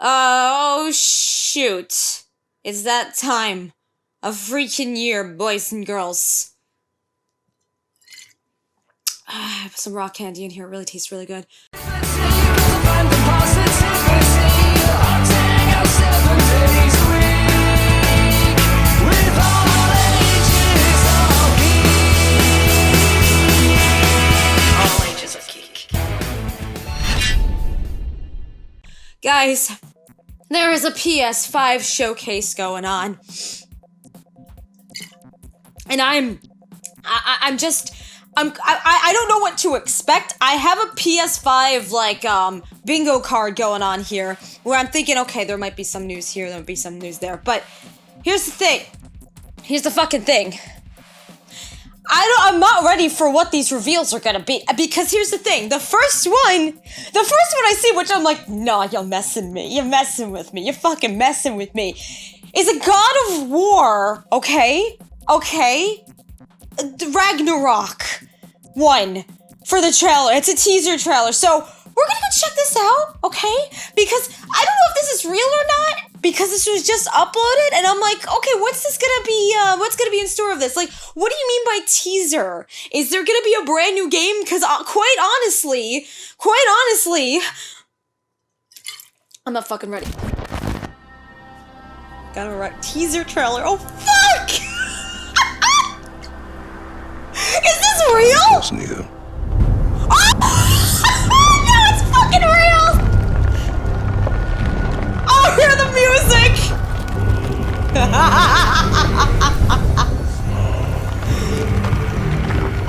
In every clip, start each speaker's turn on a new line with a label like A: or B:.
A: Oh, shoot. It's that time of freaking year, boys and girls. I put some rock candy in here. It really tastes really good. All ages of geek. Guys, there is a PS5 showcase going on. And I don't know what to expect. I have a PS5, bingo card going on here, where I'm thinking, okay, there might be some news here, there might be some news there, but here's the thing. Here's the fucking thing. I'm not ready for what these reveals are gonna be, because here's the thing. The first one I see, which I'm like, nah, you're messing with me, you're fucking messing with me, is a God of War, okay? Ragnarok one for the trailer. It's a teaser trailer, so we're gonna go check this out, okay? Because I don't know if this is real or not, because this was just uploaded, and I'm like, okay, what's gonna be in store of this? Like, what do you mean by teaser? Is there gonna be a brand new game? Because quite honestly, I'm not fucking ready. Got a right teaser trailer. Oh fuck! Is this real?
B: It's new.
A: Oh! No, it's fucking real! Oh, hear the music!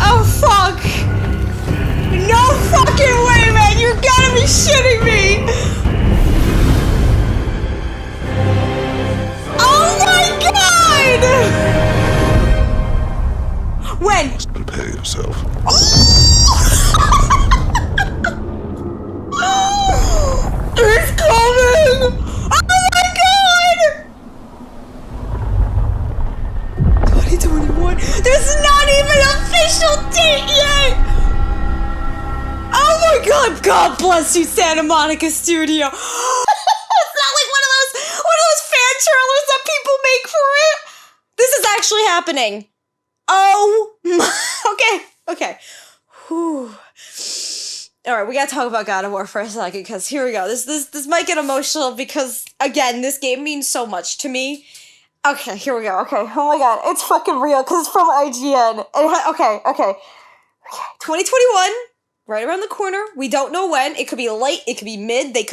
A: Oh, fuck! No fucking way, man! You gotta be shitting me! Oh my god! When?
B: Just prepare yourself.
A: It's coming! Oh my god! 2021. There's not even an official date yet! Oh my god! God bless you, Santa Monica Studio. It's not like one of those fan trailers that people make for it. This is actually happening. Oh my, okay. Whew. Alright, we gotta talk about God of War for a second, because here we go. This might get emotional, because, again, this game means so much to me. Okay, here we go, okay. Oh my god, it's fucking real, because it's from IGN. Okay. 2021, right around the corner. We don't know when. It could be late, it could be mid, they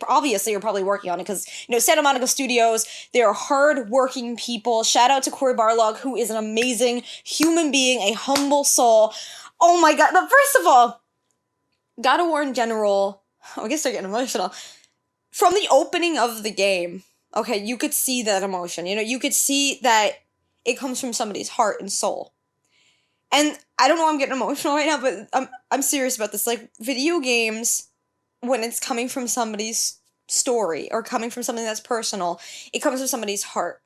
A: obviously are probably working on it, because, Santa Monica Studios, they're hard-working people. Shout out to Cory Barlog, who is an amazing human being, a humble soul. Oh my god, but first of all, God of War in general, I guess they're getting emotional. From the opening of the game, okay, you could see that emotion. You could see that it comes from somebody's heart and soul. And I don't know why I'm getting emotional right now, but I'm serious about this. Like, video games, when it's coming from somebody's story or coming from something that's personal, it comes from somebody's heart.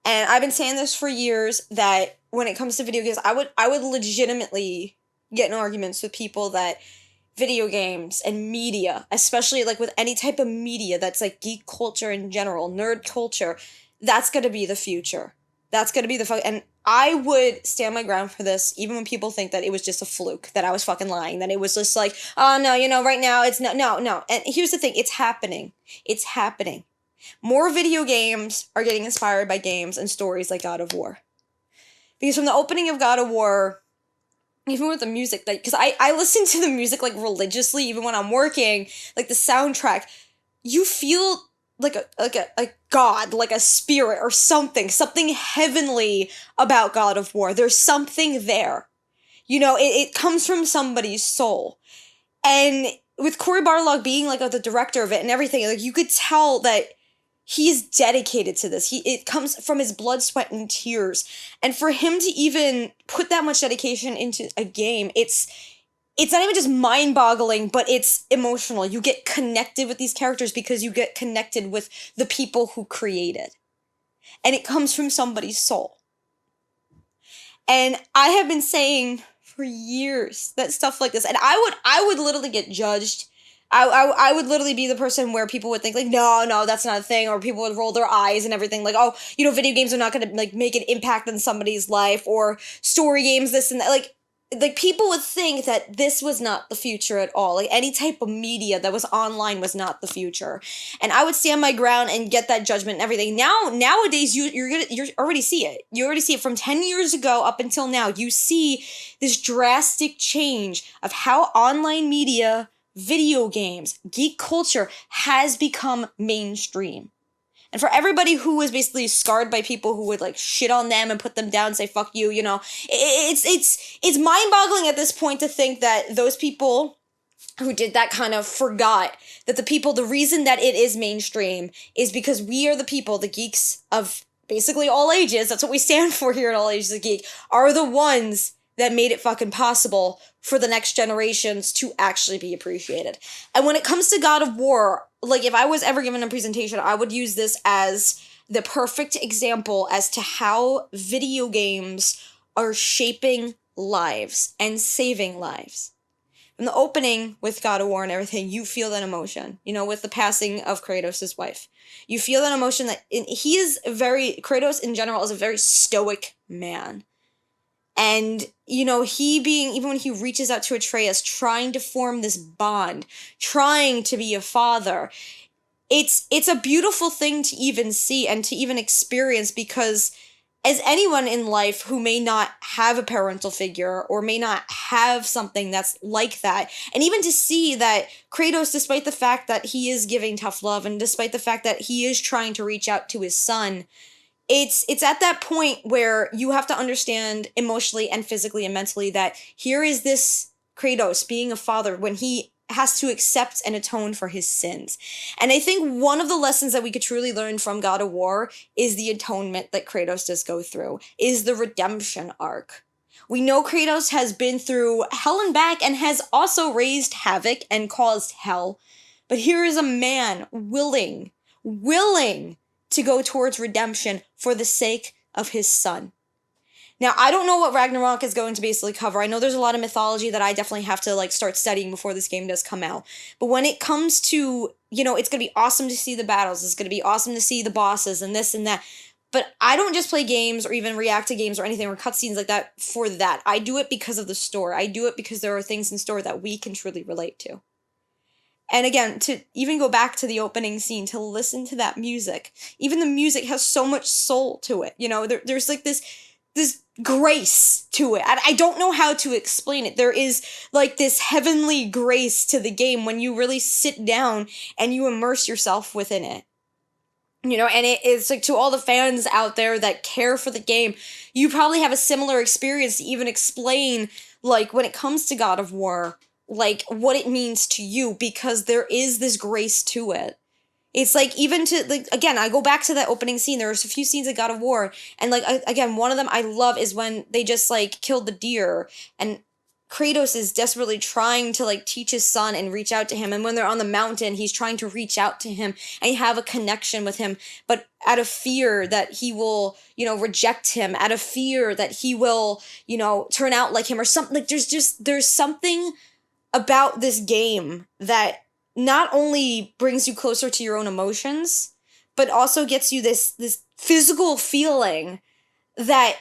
A: And I've been saying this for years, that when it comes to video games, I would legitimately get in arguments with people that video games and media, especially like with any type of media that's like geek culture in general, nerd culture, that's gonna be the future. That's gonna be and I would stand my ground for this, even when people think that it was just a fluke, that I was fucking lying, that it was just like, oh no, right now it's no. And here's the thing, it's happening. It's happening. More video games are getting inspired by games and stories like God of War. Because from the opening of God of War, even with the music, like, because I listen to the music, like, religiously, even when I'm working, like, the soundtrack, you feel like a god, like a spirit or something heavenly about God of War. There's something there. It comes from somebody's soul. And with Cory Barlog being, like, the director of it and everything, like, you could tell that he's dedicated to this. It comes from his blood, sweat, and tears. And for him to even put that much dedication into a game, it's not even just mind-boggling, but it's emotional. You get connected with these characters because you get connected with the people who created. And it comes from somebody's soul. And I have been saying for years that stuff like this, and I would literally get judged I would literally be the person where people would think like, no, that's not a thing, or people would roll their eyes and everything, like, oh, video games are not gonna like make an impact on somebody's life, or story games, this and that. Like people would think that this was not the future at all. Like any type of media that was online was not the future. And I would stand my ground and get that judgment and everything. Nowadays you already see it. You already see it from 10 years ago up until now. You see this drastic change of how online media, video games, geek culture has become mainstream. And for everybody who was basically scarred by people who would like shit on them and put them down and say fuck you, it's mind-boggling at this point to think that those people who did that kind of forgot that the reason that it is mainstream is because we are the people, the geeks of basically all ages, that's what we stand for here at All Ages of Geek, are the ones that made it fucking possible for the next generations to actually be appreciated. And when it comes to God of War, like if I was ever given a presentation, I would use this as the perfect example as to how video games are shaping lives and saving lives. In the opening with God of War and everything, you feel that emotion, with the passing of Kratos' wife. You feel that emotion that Kratos in general is a very stoic man. And, he being, even when he reaches out to Atreus, trying to form this bond, trying to be a father, it's a beautiful thing to even see and to even experience, because as anyone in life who may not have a parental figure or may not have something that's like that, and even to see that Kratos, despite the fact that he is giving tough love and despite the fact that he is trying to reach out to his son, it's at that point where you have to understand emotionally and physically and mentally that here is this Kratos being a father when he has to accept and atone for his sins. And I think one of the lessons that we could truly learn from God of War is the atonement that Kratos does go through, is the redemption arc. We know Kratos has been through hell and back and has also raised havoc and caused hell. But here is a man willing to go towards redemption for the sake of his son. Now, I don't know what Ragnarok is going to basically cover. I know there's a lot of mythology that I definitely have to start studying before this game does come out. But when it comes to, it's going to be awesome to see the battles. It's going to be awesome to see the bosses and this and that. But I don't just play games or even react to games or anything or cutscenes like that for that. I do it because of the story. I do it because there are things in store that we can truly relate to. And again, to even go back to the opening scene, to listen to that music, even the music has so much soul to it. There's like this grace to it. I don't know how to explain it. There is like this heavenly grace to the game when you really sit down and you immerse yourself within it. And it's like, to all the fans out there that care for the game, you probably have a similar experience to even explain, like, when it comes to God of War, like, what it means to you, because there is this grace to it. It's like, even to, like, again, I go back to that opening scene. There's a few scenes of God of War, and like, again, one of them I love is when they just like killed the deer, and Kratos is desperately trying to like teach his son and reach out to him, and when they're on the mountain, he's trying to reach out to him and have a connection with him, but out of fear that he will, reject him, out of fear that he will, turn out like him or something. Like, there's something about this game that not only brings you closer to your own emotions, but also gets you this physical feeling that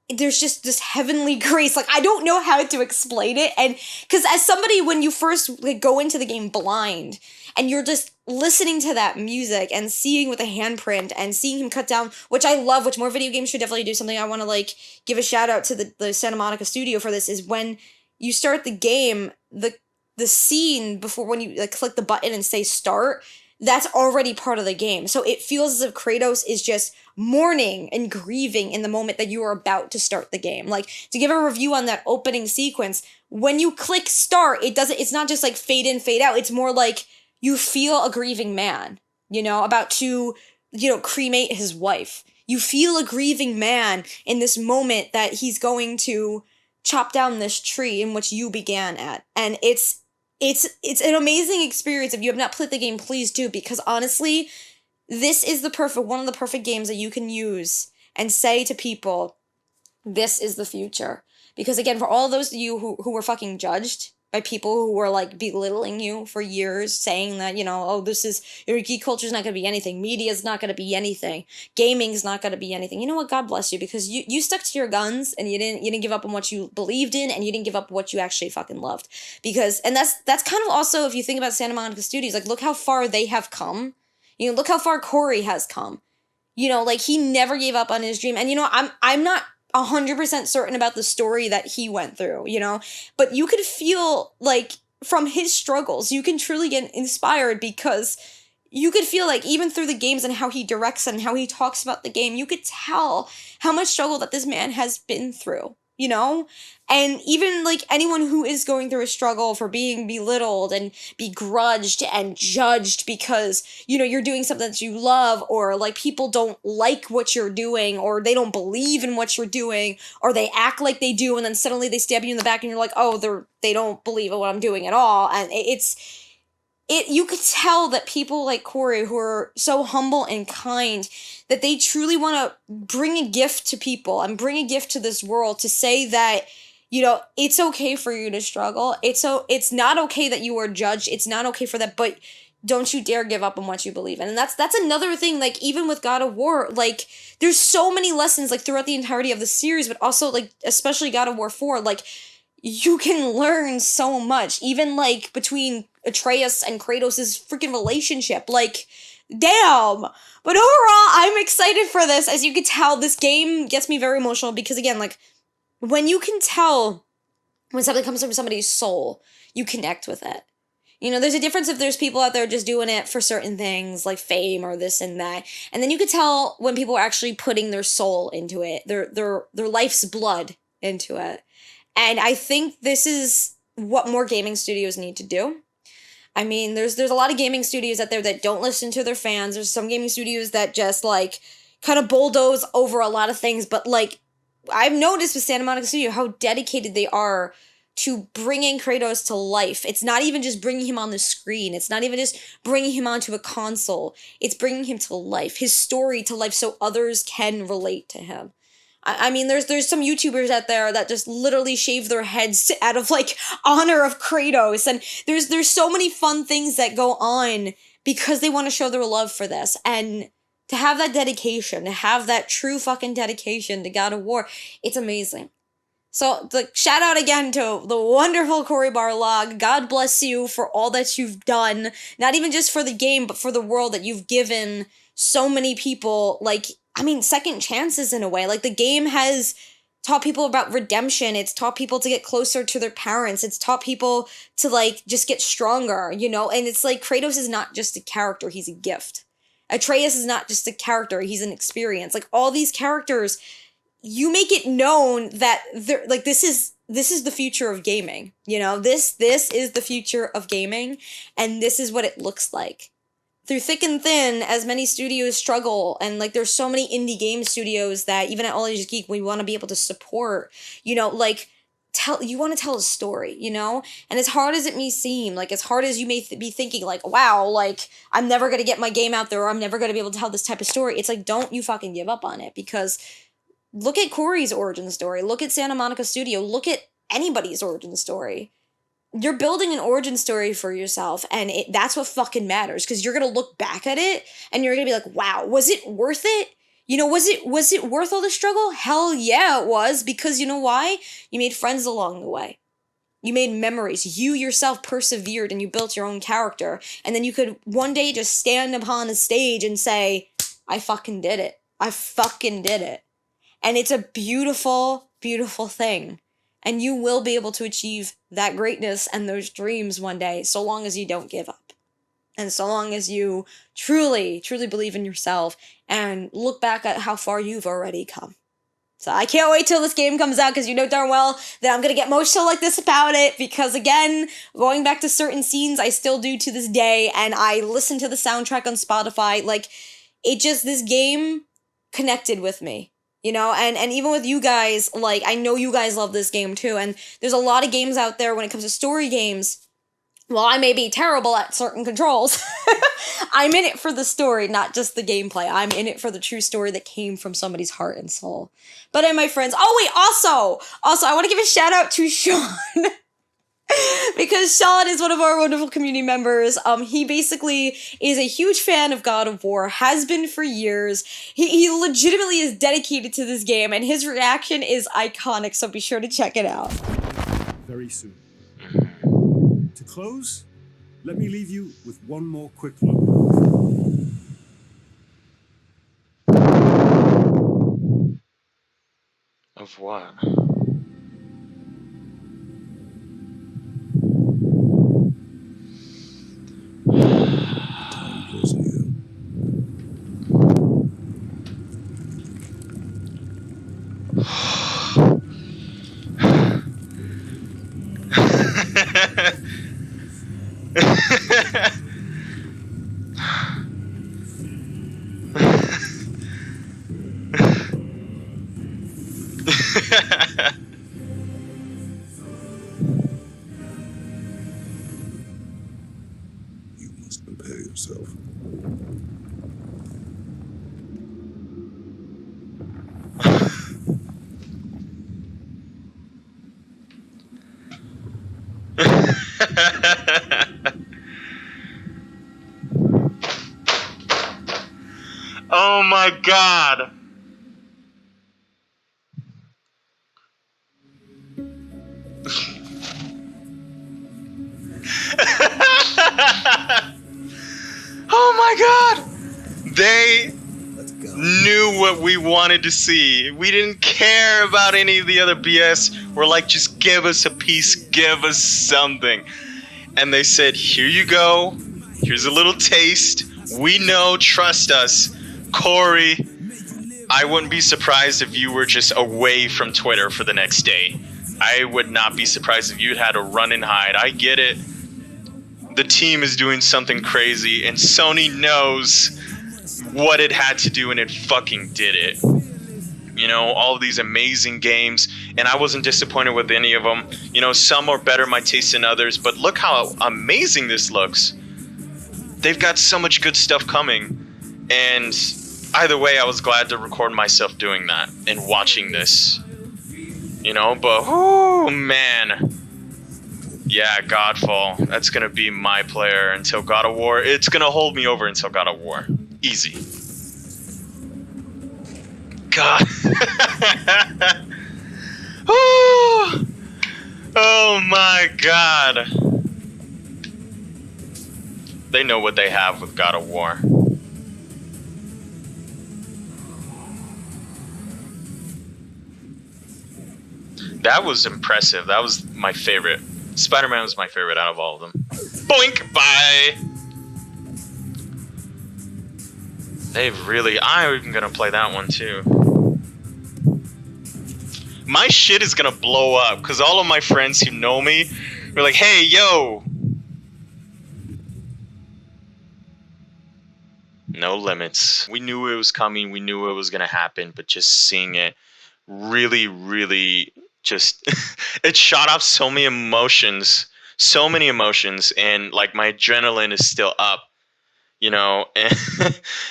A: there's just this heavenly grace. Like, I don't know how to explain it. And because as somebody, when you first go into the game blind and you're just listening to that music and seeing with a handprint and seeing him cut down, which I love, which more video games should definitely do. Something I want to give a shout out to the Santa Monica studio for this is when you start the game, the scene before, when you click the button and say start, that's already part of the game. So it feels as if Kratos is just mourning and grieving in the moment that you are about to start the game. Like, to give a review on that opening sequence, when you click start, it's not just like fade in, fade out. It's more like you feel a grieving man, about to, cremate his wife. You feel a grieving man in this moment that he's going to chop down this tree in which you began at. And it's an amazing experience. If you have not played the game, please do, because honestly, this is one of the perfect games that you can use and say to people, this is the future. Because again, for all those of you who were fucking judged by people who were like belittling you for years, saying that, oh, this is, your geek culture's not going to be anything, media's not going to be anything, gaming's not going to be anything. You know what? God bless you, because you stuck to your guns, and you didn't give up on what you believed in, and you didn't give up what you actually fucking loved. Because, and that's kind of also, if you think about Santa Monica Studios, like, look how far they have come. Look how far Cory has come. Like, he never gave up on his dream. And I'm not 100% certain about the story that he went through, but you could feel like from his struggles, you can truly get inspired, because you could feel like even through the games and how he directs and how he talks about the game, you could tell how much struggle that this man has been through. And even like anyone who is going through a struggle for being belittled and begrudged and judged because, you're doing something that you love, or like people don't like what you're doing, or they don't believe in what you're doing, or they act like they do, and then suddenly they stab you in the back and you're like, oh, they don't believe in what I'm doing at all. And you could tell that people like Cory, who are so humble and kind, that they truly want to bring a gift to people and bring a gift to this world, to say that, it's okay for you to struggle. It's not okay that you are judged. It's not okay for that, but don't you dare give up on what you believe in. And that's another thing, like, even with God of War, like, there's so many lessons, like, throughout the entirety of the series, but also, like, especially God of War 4, like, you can learn so much, even, like, between Atreus and Kratos' freaking relationship. Like, damn. But overall, I'm excited for this. As you can tell, this game gets me very emotional, because, again, like, when you can tell when something comes from somebody's soul, you connect with it. There's a difference if there's people out there just doing it for certain things, like fame or this and that. And then you could tell when people are actually putting their soul into it, their life's blood into it. And I think this is what more gaming studios need to do. I mean, there's a lot of gaming studios out there that don't listen to their fans. There's some gaming studios that just, like, kind of bulldoze over a lot of things. But, like, I've noticed with Santa Monica Studio how dedicated they are to bringing Kratos to life. It's not even just bringing him on the screen. It's not even just bringing him onto a console. It's bringing him to life, his story to life, so others can relate to him. I mean, there's some YouTubers out there that just literally shave their heads out of, like, honor of Kratos. And there's so many fun things that go on because they want to show their love for this. And to have that dedication, to have that true fucking dedication to God of War, it's amazing. So, shout out again to the wonderful Cory Barlog. God bless you for all that you've done. Not even just for the game, but for the world, that you've given so many people, like, I mean, second chances in a way. Like, the game has taught people about redemption. It's taught people to get closer to their parents. It's taught people to, like, just get stronger, And it's like, Kratos is not just a character, he's a gift. Atreus is not just a character, he's an experience. Like, all these characters, you make it known that they're, like, this is the future of gaming. This is the future of gaming, and this is what it looks like. Through thick and thin, as many studios struggle, and, like, there's so many indie game studios that even at All Ages Geek, we want to be able to support, like, you want to tell a story, and as hard as it may seem, like, as hard as you may be thinking, like, wow, like, I'm never going to get my game out there, or I'm never going to be able to tell this type of story, it's like, don't you fucking give up on it, because look at Cory's origin story, look at Santa Monica Studio, look at anybody's origin story. You're building an origin story for yourself, and that's what fucking matters, because you're going to look back at it, and you're going to be like, wow, was it worth it? Was it worth all the struggle? Hell yeah, it was, because you know why? You made friends along the way. You made memories. You yourself persevered, and you built your own character, and then you could one day just stand upon a stage and say, I fucking did it. I fucking did it. And it's a beautiful, beautiful thing. And you will be able to achieve that greatness and those dreams one day, so long as you don't give up. And so long as you truly, truly believe in yourself and look back at how far you've already come. So I can't wait till this game comes out, because you know darn well that I'm going to get emotional like this about it, because, again, going back to certain scenes I still do to this day, and I listen to the soundtrack on Spotify. Like, this game connected with me. And even with you guys, like, I know you guys love this game too, and there's a lot of games out there when it comes to story games. While I may be terrible at certain controls, I'm in it for the story, not just the gameplay. I'm in it for the true story that came from somebody's heart and soul. But my friends, oh wait, also, I want to give a shout out to Sean. Because Sean is one of our wonderful community members. He basically is a huge fan of God of War, has been for years. He legitimately is dedicated to this game, and his reaction is iconic, so be sure to check it out.
B: Very soon. To close, let me leave you with one more quick look.
C: Of what?
B: Time closing in. You must prepare yourself.
C: Oh my god! Oh my god! They knew what we wanted to see. We didn't care about any of the other BS. We're like, just give us a piece, give us something. And they said, here you go. Here's a little taste. We know, trust us. Cory, I wouldn't be surprised if you were just away from Twitter for the next day. I would not be surprised if you'd had to run and hide. I get it. The team is doing something crazy, and Sony knows what it had to do, and it fucking did it. You know, all of these amazing games, and I wasn't disappointed with any of them. You know, some are better my taste than others, but look how amazing this looks. They've got so much good stuff coming, and either way, I was glad to record myself doing that and watching this. You know, but oh man. Yeah, Godfall. That's gonna be my player until God of War. It's gonna hold me over until God of War. Easy. God. Oh my god. They know what they have with God of War. That was impressive. That was my favorite. Spider-Man was my favorite out of all of them. Boink! Bye! They've really... I'm even gonna play that one too. My shit is gonna blow up, because all of my friends who know me are like, hey, yo! No limits. We knew it was coming, we knew it was gonna happen, but just seeing it really, really just... it shot off so many emotions, and like my adrenaline is still up. You know,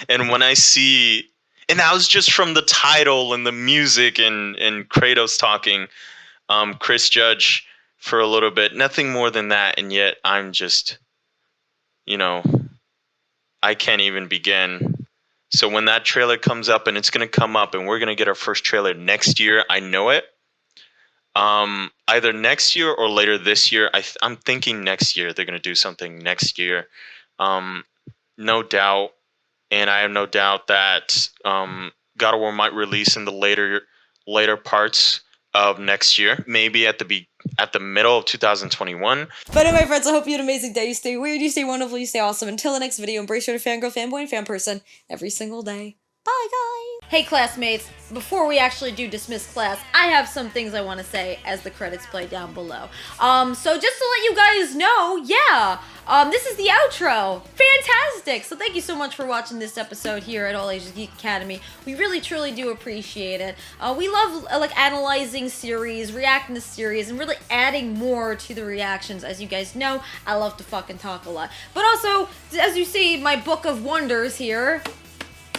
C: and when I see, and that was just from the title and the music and Kratos talking, Chris Judge for a little bit, nothing more than that, and yet I'm just, you know, I can't even begin. So when that trailer comes up, and it's gonna come up, and we're gonna get our first trailer next year, I know it. Either next year or later this year. I'm thinking next year they're gonna do something next year. No doubt, and I have no doubt that God of War might release in the later parts of next year, maybe at the middle of 2021.
A: But anyway, friends, I hope you had an amazing day. You stay weird, you stay wonderful, you stay awesome. Until the next video, embrace your fangirl, fanboy, and fan person every single day. Bye, guys! Hey, classmates. Before we actually do dismiss class, I have some things I want to say as the credits play down below. So just to let you guys know, yeah, this is the outro. Fantastic! So thank you so much for watching this episode here at All Ages Geek Academy. We really, truly do appreciate it. We love, like, analyzing series, reacting to series, and really adding more to the reactions. As you guys know, I love to fucking talk a lot. But also, as you see, my book of wonders here...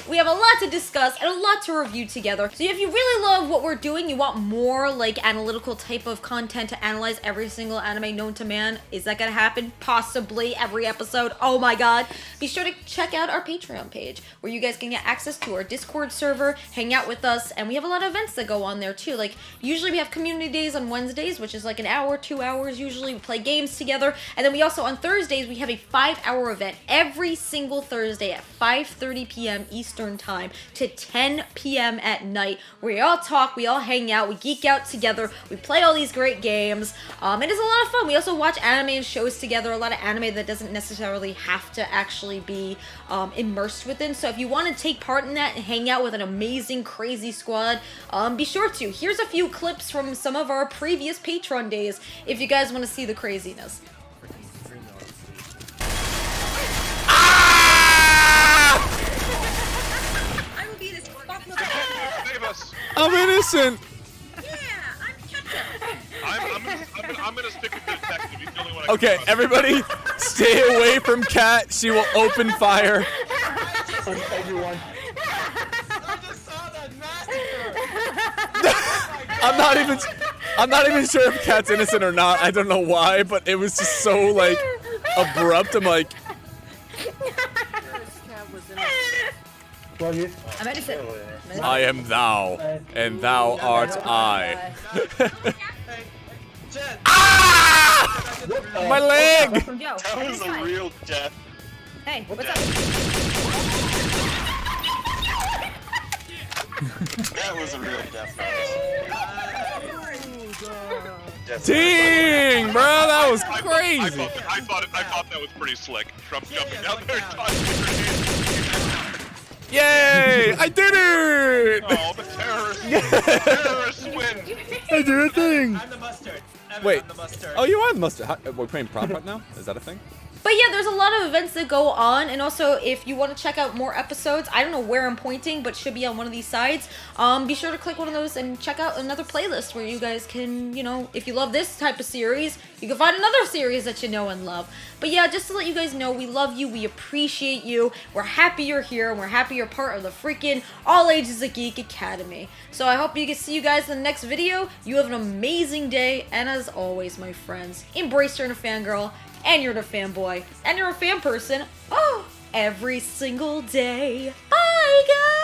A: We have a lot to discuss and a lot to review together. So if you really love what we're doing, you want more like analytical type of content to analyze every single anime known to man, is that gonna happen? Possibly every episode. Oh my god. Be sure to check out our Patreon page where you guys can get access to our Discord server, hang out with us, and we have a lot of events that go on there too. Like usually we have community days on Wednesdays, which is like an hour, 2 hours usually. We play games together. And then we also on Thursdays we have a 5-hour event every single Thursday at 5:30 p.m. Eastern time to 10 p.m. at night, where we all talk, we all hang out, we geek out together, we play all these great games. It is a lot of fun. We also watch anime and shows together, a lot of anime that doesn't necessarily have to actually be immersed within. So if you want to take part in that and hang out with an amazing, crazy squad, be sure to. Here's a few clips from some of our previous Patreon days if you guys want to see the craziness.
D: I'm innocent.
E: I'm gonna stick with the detective. He's the only one I can
D: Okay,
E: trust.
D: everybody, stay away from Kat. She will open fire.
F: Everyone.
D: I'm not even sure if Kat's innocent or not. I don't know why, but it was just so like abrupt. I'm like,
F: Well, you.
A: I'm innocent.
D: I am thou, and thou art I. Ah! My leg!
A: Yo,
E: That was a real death.
A: Hey, what's up?
E: That was a real death.
D: Dang, bro, that was
E: I
D: crazy.
E: thought that was pretty slick. Trump jumping down there and tossing grenades.
D: Yay! I did it!
E: Oh, the terrorists win.
D: I did a thing.
G: I'm the mustard.
D: Wait.
G: I'm the mustard.
D: Oh, you are the mustard. We're playing prop right now? Is that a thing?
A: But yeah, there's a lot of events that go on, and also if you want to check out more episodes, I don't know where I'm pointing, but should be on one of these sides. Be sure to click one of those and check out another playlist where you guys can, you know, if you love this type of series, you can find another series that you know and love. But yeah, just to let you guys know, we love you, we appreciate you, we're happy you're here, and we're happy you're part of the freaking All Ages of Geek Academy. So I hope you can see you guys in the next video. You have an amazing day, and as always, my friends, embrace your inner fangirl, and you're a fanboy, and you're a fan person, every single day. Bye, guys!